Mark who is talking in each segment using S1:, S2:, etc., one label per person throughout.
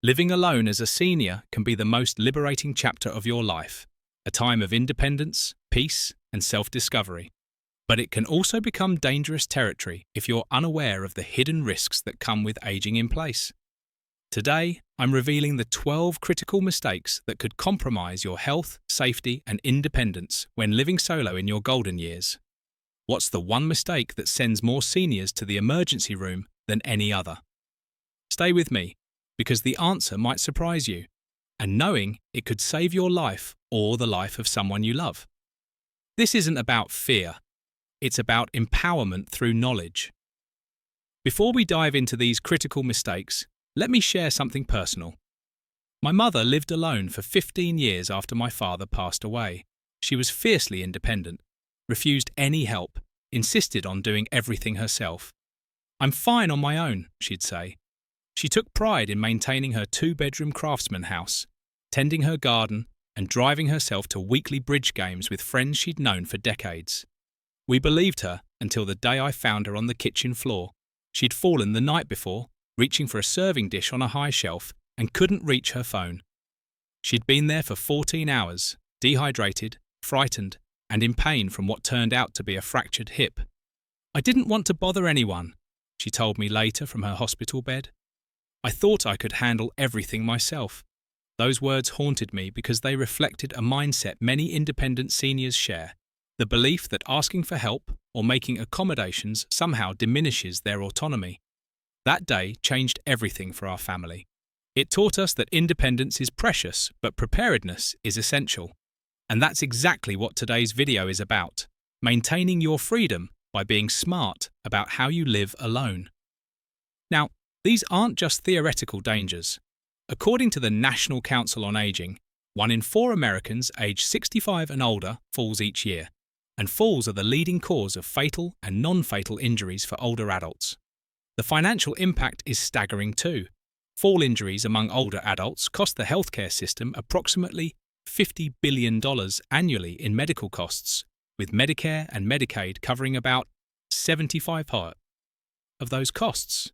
S1: Living alone as a senior can be the most liberating chapter of your life, a time of independence, peace, and self-discovery. But it can also become dangerous territory if you're unaware of the hidden risks that come with aging in place. Today, I'm revealing the 12 critical mistakes that could compromise your health, safety, and independence when living solo in your golden years. What's the one mistake that sends more seniors to the emergency room than any other? Stay with me, because the answer might surprise you, and knowing it could save your life or the life of someone you love. This isn't about fear. It's about empowerment through knowledge. Before we dive into these critical mistakes, let me share something personal. My mother lived alone for 15 years after my father passed away. She was fiercely independent, refused any help, insisted on doing everything herself. "I'm fine on my own," she'd say. She took pride in maintaining her two-bedroom craftsman house, tending her garden, and driving herself to weekly bridge games with friends she'd known for decades. We believed her until the day I found her on the kitchen floor. She'd fallen the night before, reaching for a serving dish on a high shelf, and couldn't reach her phone. She'd been there for 14 hours, dehydrated, frightened, and in pain from what turned out to be a fractured hip. "I didn't want to bother anyone," she told me later from her hospital bed. "I thought I could handle everything myself." Those words haunted me because they reflected a mindset many independent seniors share, the belief that asking for help or making accommodations somehow diminishes their autonomy. That day changed everything for our family. It taught us that independence is precious, but preparedness is essential. And that's exactly what today's video is about: maintaining your freedom by being smart about how you live alone. Now, these aren't just theoretical dangers. According to the National Council on Aging, 1 in 4 Americans aged 65 and older falls each year, and falls are the leading cause of fatal and non-fatal injuries for older adults. The financial impact is staggering too. Fall injuries among older adults cost the healthcare system approximately $50 billion annually in medical costs, with Medicare and Medicaid covering about 75% of those costs.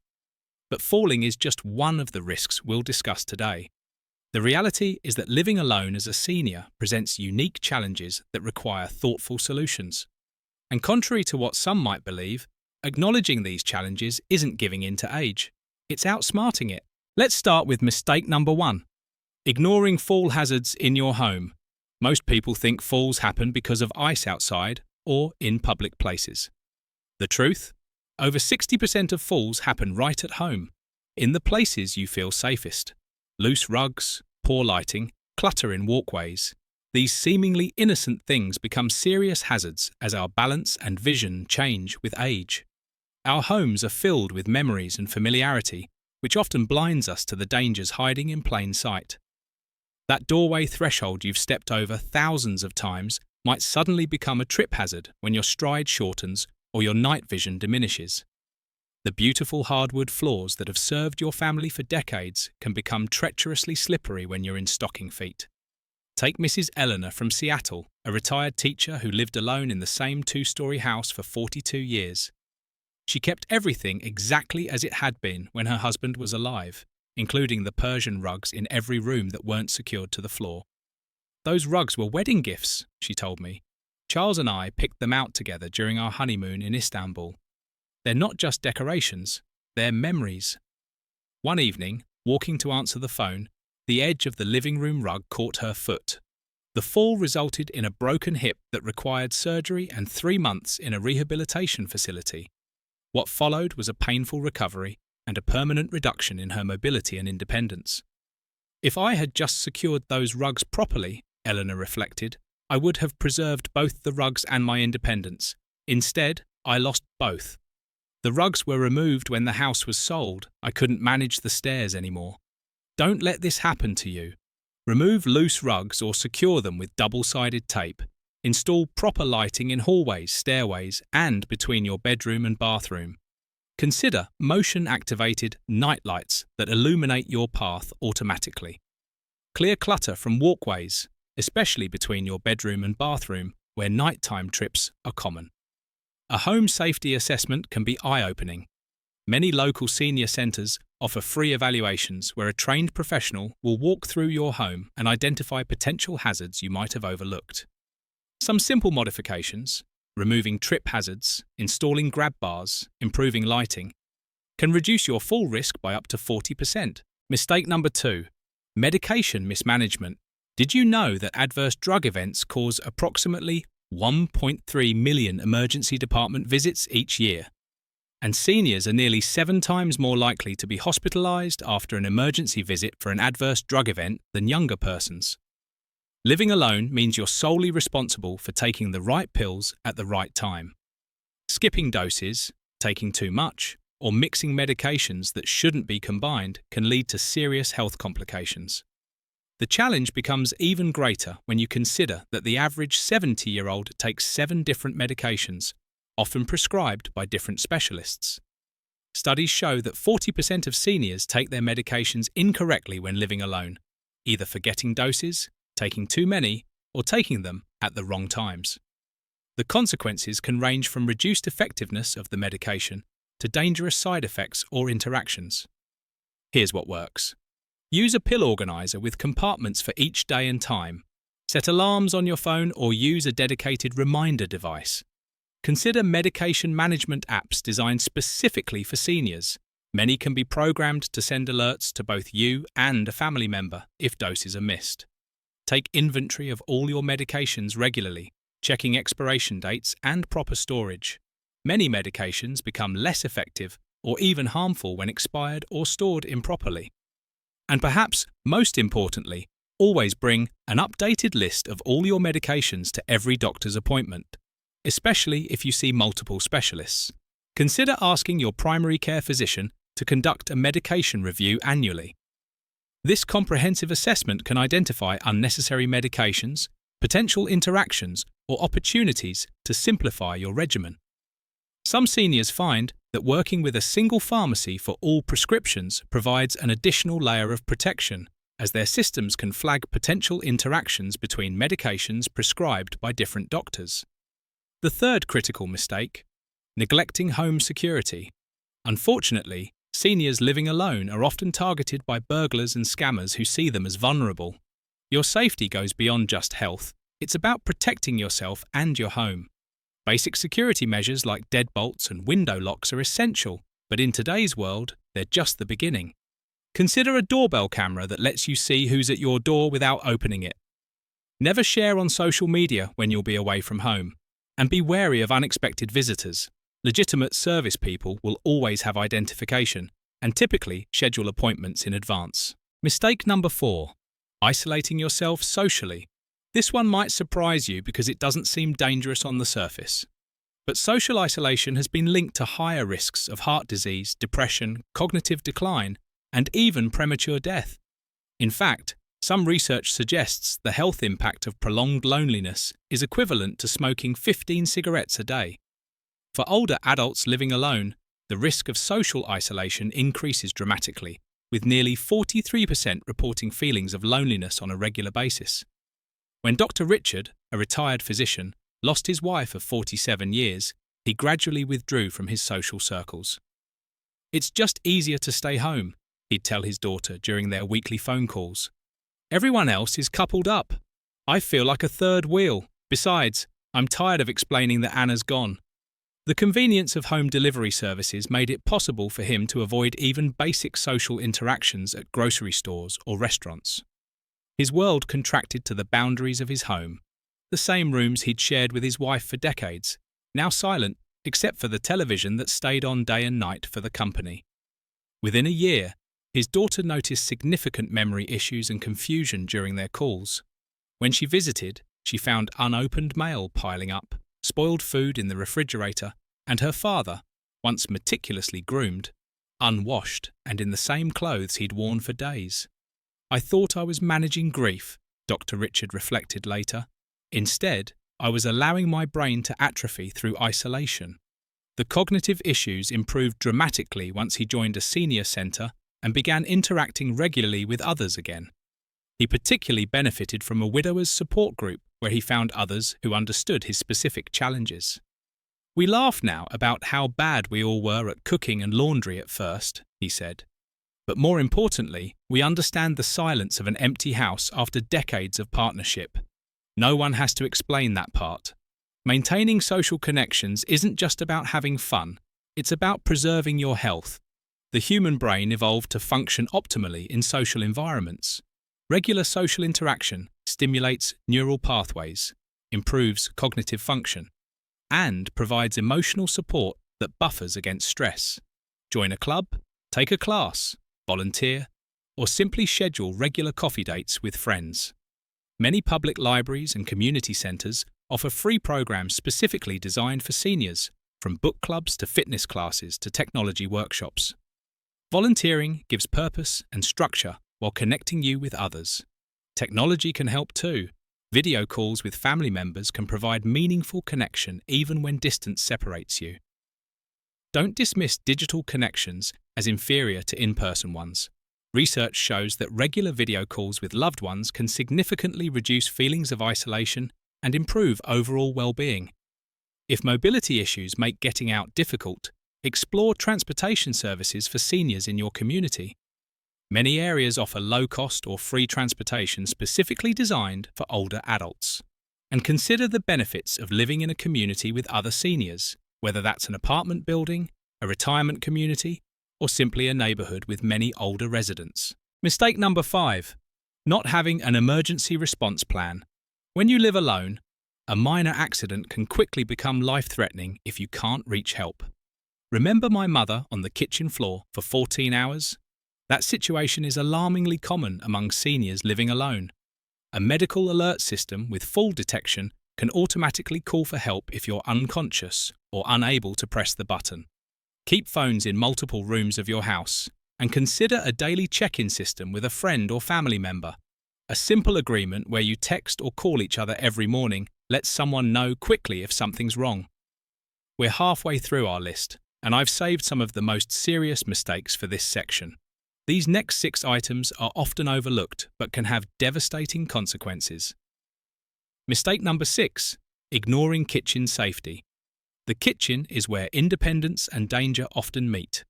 S1: But falling is just one of the risks we'll discuss today. The reality is that living alone as a senior presents unique challenges that require thoughtful solutions. And contrary to what some might believe, acknowledging these challenges isn't giving in to age. It's outsmarting it. Let's start with mistake number 1. Ignoring fall hazards in your home. Most people think falls happen because of ice outside or in public places. The truth? Over 60% of falls happen right at home, in the places you feel safest. Loose rugs, poor lighting, clutter in walkways. These seemingly innocent things become serious hazards as our balance and vision change with age. Our homes are filled with memories and familiarity, which often blinds us to the dangers hiding in plain sight. That doorway threshold you've stepped over thousands of times might suddenly become a trip hazard when your stride shortens or your night vision diminishes. The beautiful hardwood floors that have served your family for decades can become treacherously slippery when you're in stocking feet. Take Mrs. Eleanor from Seattle, a retired teacher who lived alone in the same 2-story house for 42 years. She kept everything exactly as it had been when her husband was alive, including the Persian rugs in every room that weren't secured to the floor. "Those rugs were wedding gifts," she told me. "Charles and I picked them out together during our honeymoon in Istanbul. They're not just decorations, they're memories." One evening, walking to answer the phone, the edge of the living room rug caught her foot. The fall resulted in a broken hip that required surgery and 3 months in a rehabilitation facility. What followed was a painful recovery and a permanent reduction in her mobility and independence. "If I had just secured those rugs properly," Eleanor reflected, "I would have preserved both the rugs and my independence. Instead, I lost both. The rugs were removed when the house was sold. I couldn't manage the stairs anymore." Don't let this happen to you. Remove loose rugs or secure them with double-sided tape. Install proper lighting in hallways, stairways, and between your bedroom and bathroom. Consider motion-activated night lights that illuminate your path automatically. Clear clutter from walkways, especially between your bedroom and bathroom, where nighttime trips are common. A home safety assessment can be eye-opening. Many local senior centres offer free evaluations where a trained professional will walk through your home and identify potential hazards you might have overlooked. Some simple modifications, removing trip hazards, installing grab bars, improving lighting, can reduce your fall risk by up to 40%. Mistake number 2. Medication mismanagement. Did you know that adverse drug events cause approximately 1.3 million emergency department visits each year? And seniors are nearly 7 times more likely to be hospitalised after an emergency visit for an adverse drug event than younger persons. Living alone means you're solely responsible for taking the right pills at the right time. Skipping doses, taking too much, or mixing medications that shouldn't be combined can lead to serious health complications. The challenge becomes even greater when you consider that the average 70-year-old takes 7 different medications, often prescribed by different specialists. Studies show that 40% of seniors take their medications incorrectly when living alone, either forgetting doses, taking too many, or taking them at the wrong times. The consequences can range from reduced effectiveness of the medication to dangerous side effects or interactions. Here's what works. Use a pill organizer with compartments for each day and time. Set alarms on your phone or use a dedicated reminder device. Consider medication management apps designed specifically for seniors. Many can be programmed to send alerts to both you and a family member if doses are missed. Take inventory of all your medications regularly, checking expiration dates and proper storage. Many medications become less effective or even harmful when expired or stored improperly. And perhaps most importantly, always bring an updated list of all your medications to every doctor's appointment, especially if you see multiple specialists. Consider asking your primary care physician to conduct a medication review annually. This comprehensive assessment can identify unnecessary medications, potential interactions, or opportunities to simplify your regimen. Some seniors find that working with a single pharmacy for all prescriptions provides an additional layer of protection, as their systems can flag potential interactions between medications prescribed by different doctors. The third critical mistake: neglecting home security. Unfortunately, seniors living alone are often targeted by burglars and scammers who see them as vulnerable. Your safety goes beyond just health. It's about protecting yourself and your home. Basic security measures like deadbolts and window locks are essential, but in today's world, they're just the beginning. Consider a doorbell camera that lets you see who's at your door without opening it. Never share on social media when you'll be away from home. And be wary of unexpected visitors. Legitimate service people will always have identification and typically schedule appointments in advance. Mistake number 4. Isolating yourself socially. This one might surprise you because it doesn't seem dangerous on the surface. But social isolation has been linked to higher risks of heart disease, depression, cognitive decline, and even premature death. In fact, some research suggests the health impact of prolonged loneliness is equivalent to smoking 15 cigarettes a day. For older adults living alone, the risk of social isolation increases dramatically, with nearly 43% reporting feelings of loneliness on a regular basis. When Dr. Richard, a retired physician, lost his wife of 47 years, he gradually withdrew from his social circles. "It's just easier to stay home," he'd tell his daughter during their weekly phone calls. "Everyone else is coupled up. I feel like a third wheel. Besides, I'm tired of explaining that Anna's gone." The convenience of home delivery services made it possible for him to avoid even basic social interactions at grocery stores or restaurants. His world contracted to the boundaries of his home, the same rooms he'd shared with his wife for decades, now silent except for the television that stayed on day and night for the company. Within a year, his daughter noticed significant memory issues and confusion during their calls. When she visited, she found unopened mail piling up, spoiled food in the refrigerator, and her father, once meticulously groomed, unwashed and in the same clothes he'd worn for days. "I thought I was managing grief," Dr. Richard reflected later. "Instead, I was allowing my brain to atrophy through isolation." The cognitive issues improved dramatically once he joined a senior centre and began interacting regularly with others again. He particularly benefited from a widower's support group where he found others who understood his specific challenges. We laugh now about how bad we all were at cooking and laundry at first, he said. But more importantly, we understand the silence of an empty house after decades of partnership. No one has to explain that part. Maintaining social connections isn't just about having fun, it's about preserving your health. The human brain evolved to function optimally in social environments. Regular social interaction stimulates neural pathways, improves cognitive function, and provides emotional support that buffers against stress. Join a club, take a class, volunteer, or simply schedule regular coffee dates with friends. Many public libraries and community centres offer free programs specifically designed for seniors, from book clubs to fitness classes to technology workshops. Volunteering gives purpose and structure while connecting you with others. Technology can help too. Video calls with family members can provide meaningful connection even when distance separates you. Don't dismiss digital connections as inferior to in-person ones. Research shows that regular video calls with loved ones can significantly reduce feelings of isolation and improve overall well-being. If mobility issues make getting out difficult, explore transportation services for seniors in your community. Many areas offer low-cost or free transportation specifically designed for older adults. And consider the benefits of living in a community with other seniors, whether that's an apartment building, a retirement community, or simply a neighbourhood with many older residents. Mistake number 5. Not having an emergency response plan. When you live alone, a minor accident can quickly become life-threatening if you can't reach help. Remember my mother on the kitchen floor for 14 hours? That situation is alarmingly common among seniors living alone. A medical alert system with fall detection can automatically call for help if you're unconscious or unable to press the button. Keep phones in multiple rooms of your house and consider a daily check-in system with a friend or family member. A simple agreement where you text or call each other every morning lets someone know quickly if something's wrong. We're halfway through our list, and I've saved some of the most serious mistakes for this section. These next 6 items are often overlooked but can have devastating consequences. Mistake number 6. Ignoring kitchen safety. The kitchen is where independence and danger often meet.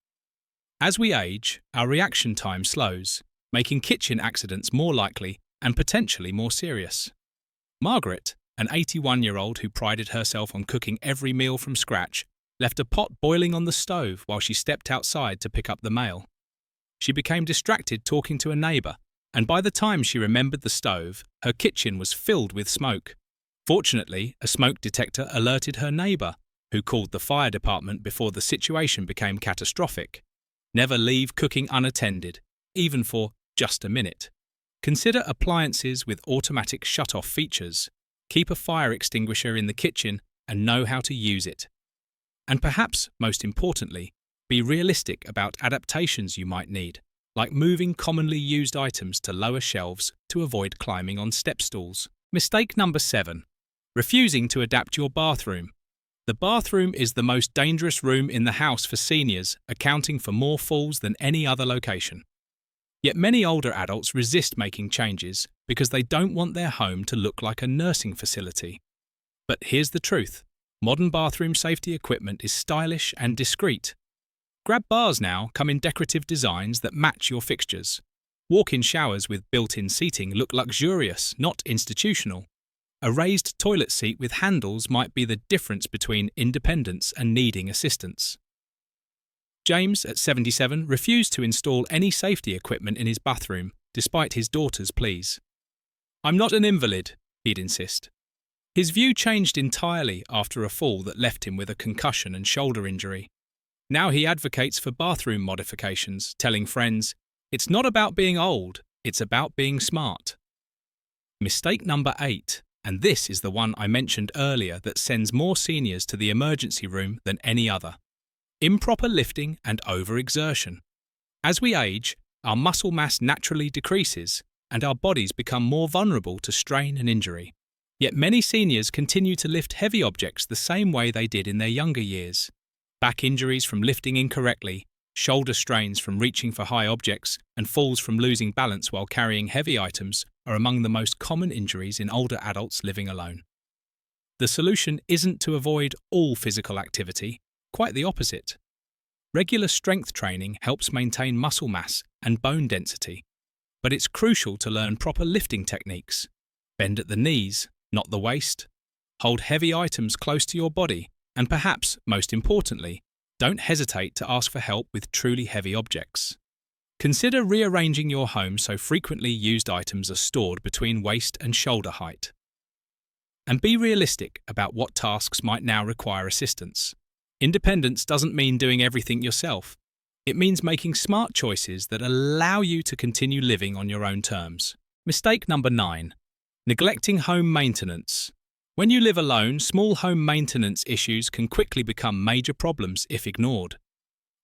S1: As we age, our reaction time slows, making kitchen accidents more likely and potentially more serious. Margaret, an 81-year-old who prided herself on cooking every meal from scratch, left a pot boiling on the stove while she stepped outside to pick up the mail. She became distracted talking to a neighbour, and by the time she remembered the stove, her kitchen was filled with smoke. Fortunately, a smoke detector alerted her neighbour, who called the fire department before the situation became catastrophic. Never leave cooking unattended, even for just a minute. Consider appliances with automatic shut-off features. Keep a fire extinguisher in the kitchen and know how to use it. And perhaps, most importantly, be realistic about adaptations you might need, like moving commonly used items to lower shelves to avoid climbing on step stools. Mistake number 7. Refusing to adapt your bathroom. The bathroom is the most dangerous room in the house for seniors, accounting for more falls than any other location. Yet many older adults resist making changes because they don't want their home to look like a nursing facility. But here's the truth. Modern bathroom safety equipment is stylish and discreet. Grab bars now come in decorative designs that match your fixtures. Walk-in showers with built-in seating look luxurious, not institutional. A raised toilet seat with handles might be the difference between independence and needing assistance. James, at 77, refused to install any safety equipment in his bathroom, despite his daughter's pleas. "I'm not an invalid," he'd insist. His view changed entirely after a fall that left him with a concussion and shoulder injury. Now he advocates for bathroom modifications, telling friends, "It's not about being old, it's about being smart." Mistake number 8, and this is the one I mentioned earlier that sends more seniors to the emergency room than any other. Improper lifting and overexertion. As we age, our muscle mass naturally decreases, and our bodies become more vulnerable to strain and injury. Yet many seniors continue to lift heavy objects the same way they did in their younger years. Back injuries from lifting incorrectly, shoulder strains from reaching for high objects, and falls from losing balance while carrying heavy items are among the most common injuries in older adults living alone. The solution isn't to avoid all physical activity, quite the opposite. Regular strength training helps maintain muscle mass and bone density, but it's crucial to learn proper lifting techniques. Bend at the knees, not the waist. Hold heavy items close to your body, and perhaps, most importantly, don't hesitate to ask for help with truly heavy objects. Consider rearranging your home so frequently used items are stored between waist and shoulder height. And be realistic about what tasks might now require assistance. Independence doesn't mean doing everything yourself. It means making smart choices that allow you to continue living on your own terms. Mistake number 9. Neglecting home maintenance. When you live alone, small home maintenance issues can quickly become major problems if ignored.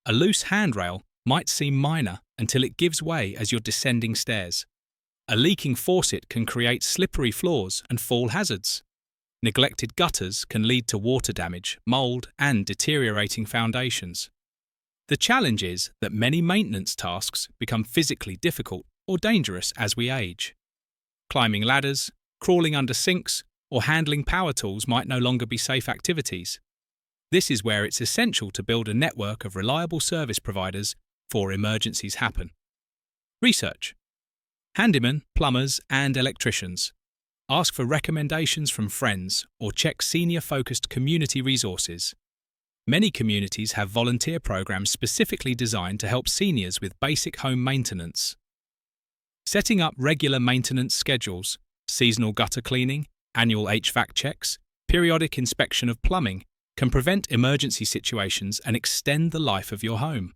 S1: A loose handrail might seem minor until it gives way as you're descending stairs. A leaking faucet can create slippery floors and fall hazards. Neglected gutters can lead to water damage, mold, and deteriorating foundations. The challenge is that many maintenance tasks become physically difficult or dangerous as we age. Climbing ladders, crawling under sinks, or handling power tools might no longer be safe activities. This is where it's essential to build a network of reliable service providers before emergencies happen. Research. Handymen, plumbers, and electricians. Ask for recommendations from friends or check senior-focused community resources. Many communities have volunteer programs specifically designed to help seniors with basic home maintenance. Setting up regular maintenance schedules, seasonal gutter cleaning, annual HVAC checks, periodic inspection of plumbing can prevent emergency situations and extend the life of your home.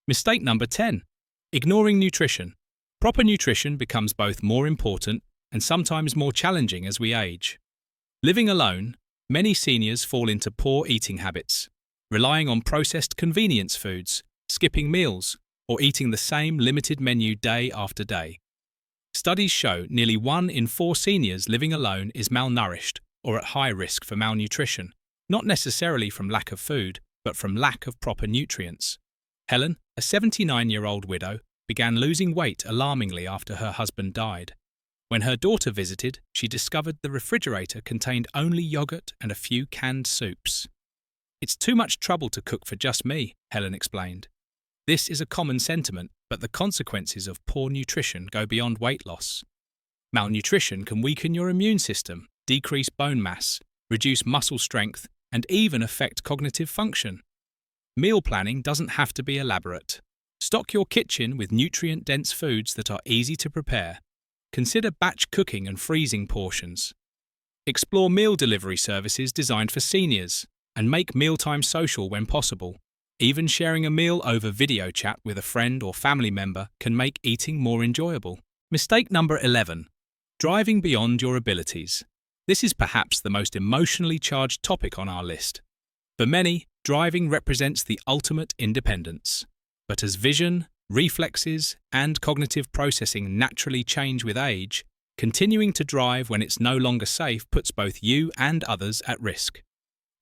S1: Mistake number 10. Ignoring nutrition. Proper nutrition becomes both more important and sometimes more challenging as we age. Living alone, many seniors fall into poor eating habits, relying on processed convenience foods, skipping meals, or eating the same limited menu day after day. Studies show nearly 1 in 4 seniors living alone is malnourished or at high risk for malnutrition, not necessarily from lack of food, but from lack of proper nutrients. Helen, a 79-year-old widow, began losing weight alarmingly after her husband died. When her daughter visited, she discovered the refrigerator contained only yogurt and a few canned soups. "It's too much trouble to cook for just me," Helen explained. This is a common sentiment, but the consequences of poor nutrition go beyond weight loss. Malnutrition can weaken your immune system, decrease bone mass, reduce muscle strength, and even affect cognitive function. Meal planning doesn't have to be elaborate. Stock your kitchen with nutrient-dense foods that are easy to prepare. Consider batch cooking and freezing portions. Explore meal delivery services designed for seniors, and make mealtime social when possible. Even sharing a meal over video chat with a friend or family member can make eating more enjoyable. Mistake number 11. Driving beyond your abilities. This is perhaps the most emotionally charged topic on our list. For many, driving represents the ultimate independence. But as vision, reflexes, and cognitive processing naturally change with age, continuing to drive when it's no longer safe puts both you and others at risk.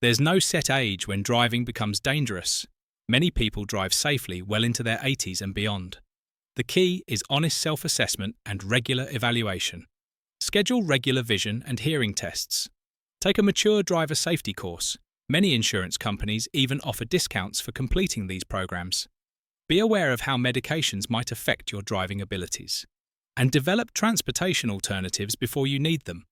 S1: There's no set age when driving becomes dangerous. Many people drive safely well into their 80s and beyond. The key is honest self-assessment and regular evaluation. Schedule regular vision and hearing tests. Take a mature driver safety course. Many insurance companies even offer discounts for completing these programs. Be aware of how medications might affect your driving abilities. And develop transportation alternatives before you need them.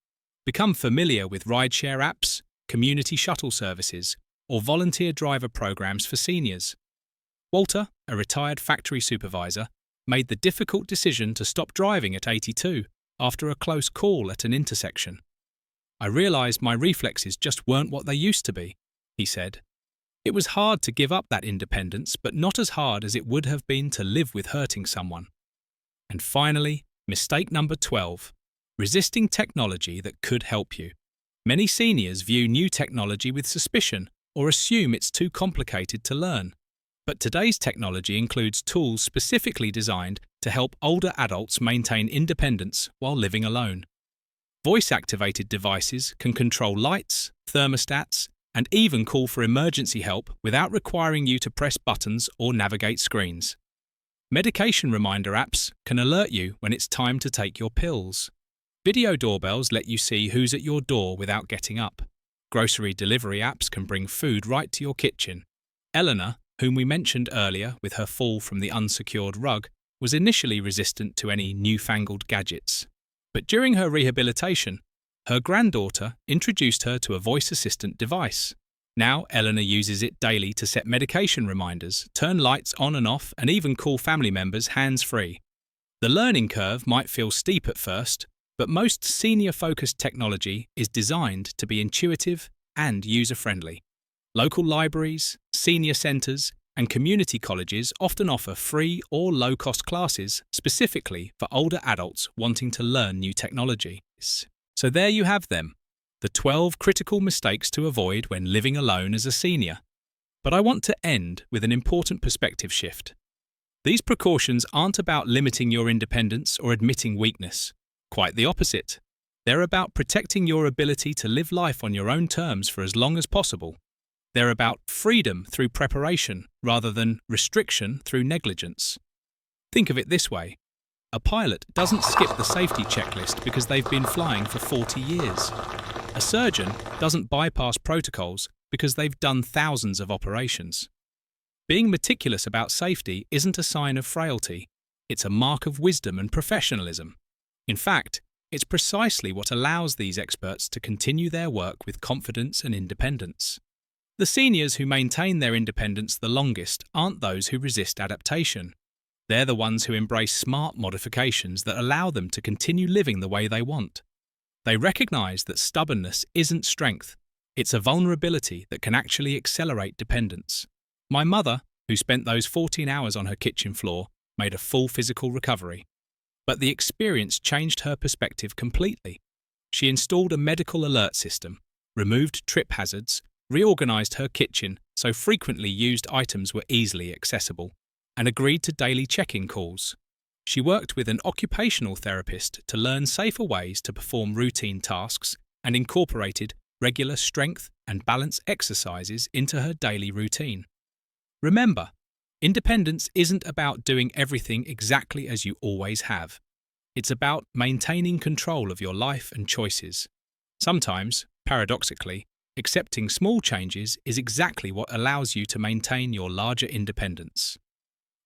S1: Become familiar with rideshare apps, community shuttle services, or volunteer driver programs for seniors. Walter, a retired factory supervisor, made the difficult decision to stop driving at 82 after a close call at an intersection. "I realized my reflexes just weren't what they used to be," he said. It was hard to give up that independence, but not as hard as it would have been to live with hurting someone. And finally, mistake number 12. Resisting technology that could help you. Many seniors view new technology with suspicion or assume it's too complicated to learn. But today's technology includes tools specifically designed to help older adults maintain independence while living alone. Voice-activated devices can control lights, thermostats, and even call for emergency help without requiring you to press buttons or navigate screens. Medication reminder apps can alert you when it's time to take your pills. Video doorbells let you see who's at your door without getting up. Grocery delivery apps can bring food right to your kitchen. Eleanor, whom we mentioned earlier with her fall from the unsecured rug, was initially resistant to any newfangled gadgets. But during her rehabilitation, her granddaughter introduced her to a voice assistant device. Now Eleanor uses it daily to set medication reminders, turn lights on and off, and even call family members hands-free. The learning curve might feel steep at first, but most senior-focused technology is designed to be intuitive and user-friendly. Local libraries, senior centres, and community colleges often offer free or low-cost classes specifically for older adults wanting to learn new technologies. So there you have them, the 12 critical mistakes to avoid when living alone as a senior. But I want to end with an important perspective shift. These precautions aren't about limiting your independence or admitting weakness. Quite the opposite. They're about protecting your ability to live life on your own terms for as long as possible. They're about freedom through preparation rather than restriction through negligence. Think of it this way. A pilot doesn't skip the safety checklist because they've been flying for 40 years. A surgeon doesn't bypass protocols because they've done thousands of operations. Being meticulous about safety isn't a sign of frailty. It's a mark of wisdom and professionalism. In fact, it's precisely what allows these experts to continue their work with confidence and independence. The seniors who maintain their independence the longest aren't those who resist adaptation. They're the ones who embrace smart modifications that allow them to continue living the way they want. They recognize that stubbornness isn't strength, it's a vulnerability that can actually accelerate dependence. My mother, who spent those 14 hours on her kitchen floor, made a full physical recovery. But the experience changed her perspective completely. She installed a medical alert system, removed trip hazards, reorganized her kitchen so frequently used items were easily accessible, and agreed to daily check-in calls. She worked with an occupational therapist to learn safer ways to perform routine tasks and incorporated regular strength and balance exercises into her daily routine. Remember, independence isn't about doing everything exactly as you always have. It's about maintaining control of your life and choices. Sometimes, paradoxically, accepting small changes is exactly what allows you to maintain your larger independence.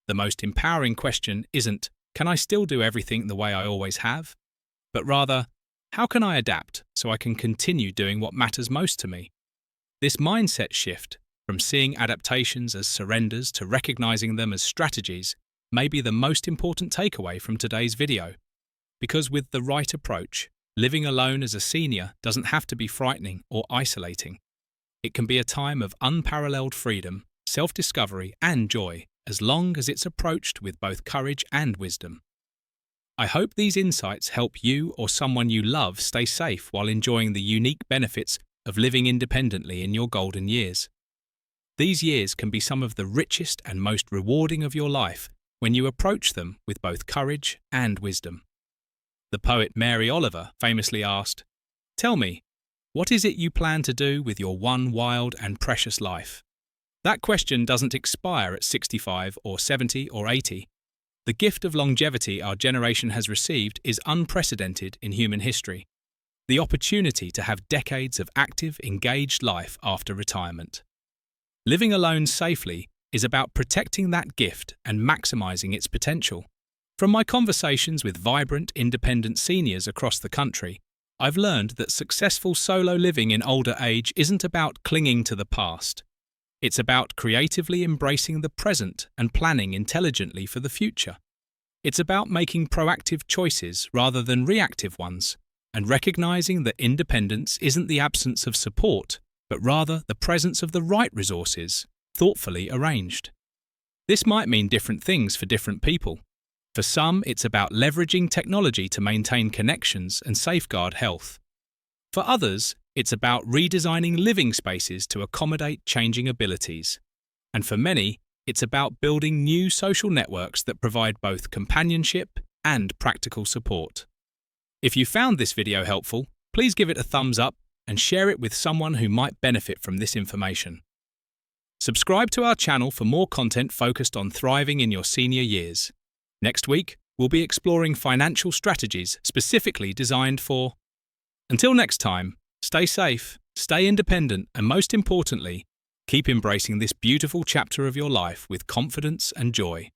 S1: The most empowering question isn't, can I still do everything the way I always have? But rather, how can I adapt so I can continue doing what matters most to me? This mindset shift, from seeing adaptations as surrenders to recognizing them as strategies, may be the most important takeaway from today's video. Because with the right approach, living alone as a senior doesn't have to be frightening or isolating. It can be a time of unparalleled freedom, self-discovery, and joy, as long as it's approached with both courage and wisdom. I hope these insights help you or someone you love stay safe while enjoying the unique benefits of living independently in your golden years. These years can be some of the richest and most rewarding of your life when you approach them with both courage and wisdom. The poet Mary Oliver famously asked, "Tell me, what is it you plan to do with your one wild and precious life?" That question doesn't expire at 65 or 70 or 80. The gift of longevity our generation has received is unprecedented in human history. The opportunity to have decades of active, engaged life after retirement. Living alone safely is about protecting that gift and maximizing its potential. From my conversations with vibrant, independent seniors across the country, I've learned that successful solo living in older age isn't about clinging to the past. It's about creatively embracing the present and planning intelligently for the future. It's about making proactive choices rather than reactive ones, and recognizing that independence isn't the absence of support, but rather the presence of the right resources, thoughtfully arranged. This might mean different things for different people. For some, it's about leveraging technology to maintain connections and safeguard health. For others, it's about redesigning living spaces to accommodate changing abilities. And for many, it's about building new social networks that provide both companionship and practical support. If you found this video helpful, please give it a thumbs up and share it with someone who might benefit from this information. Subscribe to our channel for more content focused on thriving in your senior years. Next week, we'll be exploring financial strategies specifically designed for. Until next time, stay safe Stay independent and, most importantly, keep embracing this beautiful chapter of your life with confidence and joy.